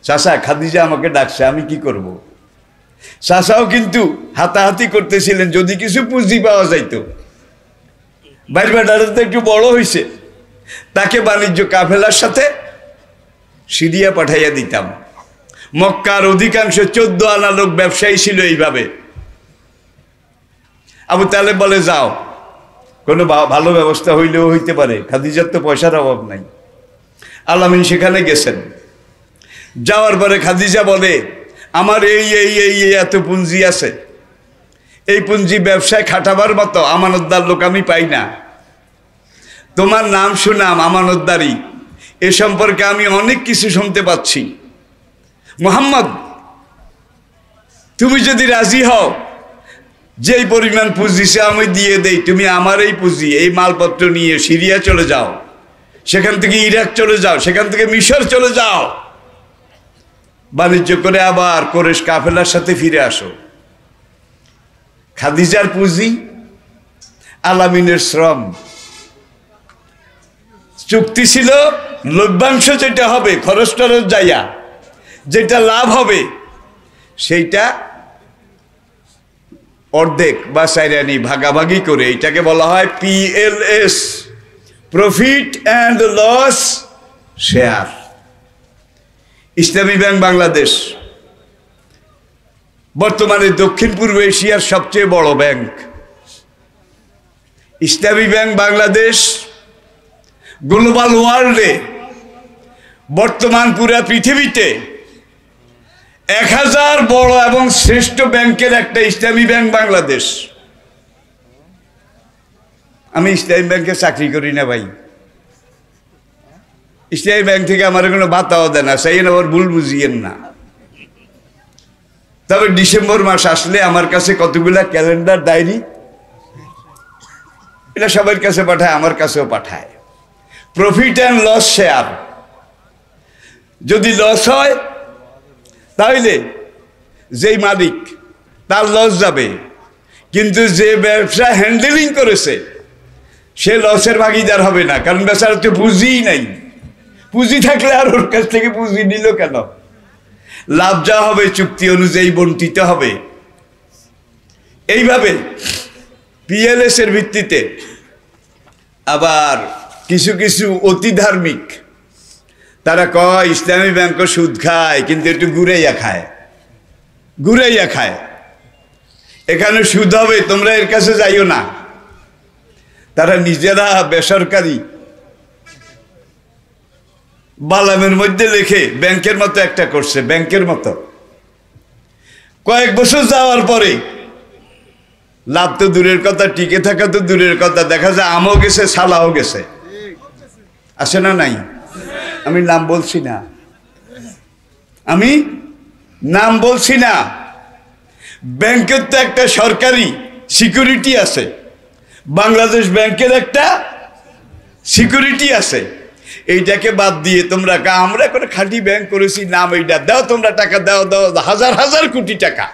চাচা খাদিজা আমাকে ডাকছে, আমি কি করব? চাচাও কিন্তু হাতাহাতি করতেছিলেন যদি কিছু পুঁজি পাওয়া যাইতো। বাইর বেটাটা তো একটু বড় হয়েছে, তাকে বাণিজ্য কাফেলার সাথে সিরিয়া পাঠাইয়া দিতাম। মক্কার অধিকাংশ 14 আনা লোক ব্যবসায়ী ছিল এইভাবে। আবু তালেব বলে যাও, কোনো ভালো ব্যবস্থা হইলেও হইতে পারে, খাদিজার তো পয়সার অভাব নাই। আল-আমিন সেখানে গেছেন। যাওয়ার পরে খাদিজা বলে আমার এই এই এই এত পুঁজি আছে, এই পুঁজি ব্যবসায় খাটাবার মতো আমানতদার লোক আমি পাই না। তোমার নাম শুনাম আমানতদারি, এ সম্পর্কে আমি অনেক কিছু শুনতে পাচ্ছি। মুহাম্মদ, তুমি যদি রাজি হও যেই পরিমাণ পুঁজি সে আমি দিয়ে দেই, তুমি আমার এই পুঁজি এই মালপত্র নিয়ে সিরিয়া চলে যাও, সেখান থেকে ইরাক চলে যাও, সেখান থেকে মিশর চলে যাও, বাণিজ্য করে আবার কোরেশ কাফেলার সাথে ফিরে আসো। খাদিজার পুঁজি, আল-আমিনের শ্রম, চুক্তি ছিল লভ্যাংশ যেটা হবে খরচ টরচ যাইয়া যেটা লাভ হবে সেইটা অর্ধেক বা চাইরানি ভাগাভাগি করে, এটাকে বলা হয় PLS, profit and loss share. Islami Bank Bangladesh বর্তমানে দক্ষিণ পূর্ব এশিয়ার সবচেয়ে বড় ব্যাংক। ইসলামী ব্যাংক বাংলাদেশ গ্লোবাল ওয়ার্ল্ডে বর্তমান পুরা পৃথিবীতে 1000 বড় এবং শ্রেষ্ঠ ব্যাংকের একটা ইসলামী ব্যাংক বাংলাদেশ। আমি ইসলামী ব্যাংকে চাকরি করি না ভাই, ইসলামী ব্যাংক থেকে আমার কোনো বাতাও দেয় না, সেই আবার ভুল বুঝিয়েন না। তবে ডিসেম্বর মাস আসলে আমার কাছে কতগুলা ক্যালেন্ডার ডায়েরি, এটা সবার কাছে পাঠায়, আমার কাছেও পাঠায়। প্রফিট অ্যান্ড লস শেয়ার, যদি লস হয় তাহলে যেই মালিক তার লস যাবে, কিন্তু যে ব্যবসা হ্যান্ডেলিং করেছে সে লসের ভাগিদার হবে না, কারণ বেচারা তো পুঁজিই নাই। পুঁজি থাকলে আর ওর কাছ থেকে পুঁজি নিল কেন? লাভ যা হবে চুক্তি অনুযায়ী বন্টিত হবে। এইভাবে PLS এর ভিত্তিতে আবার কিছু কিছু অতি ধার্মিক তারা কয় ইসলামী ব্যাংকও সুদ খায়, কিন্তু একটু ঘুরাইয়া খায়, ঘুরাইয়া খায়। এখানে সুদ হবে, তোমরা এর কাছে যাইও না। তারা নিজেরা বেসরকারি বালামের মধ্যে লিখে ব্যাংকের মতো একটা করছে, ব্যাংকের মতো। কয়েক বছর যাওয়ার পরে লাভ তো দূরের কথা, টিকে থাকা তো দূরের কথা, দেখা যায় আমও গেছে, সালাও গেছে। আসে না নাই? আমি নাম বলছি না, আমি নাম বলছি না। ব্যাংকের তো একটা সরকারি সিকিউরিটি আছে, বাংলাদেশ ব্যাংকের একটা সিকিউরিটি আছে। এইটাকে বাদ দিয়ে তোমরা আমরা করে খাঁটি ব্যাংক করেছি, নাম এইটা দাও, তোমরা টাকা দাও, দাও হাজার হাজার কোটি টাকা।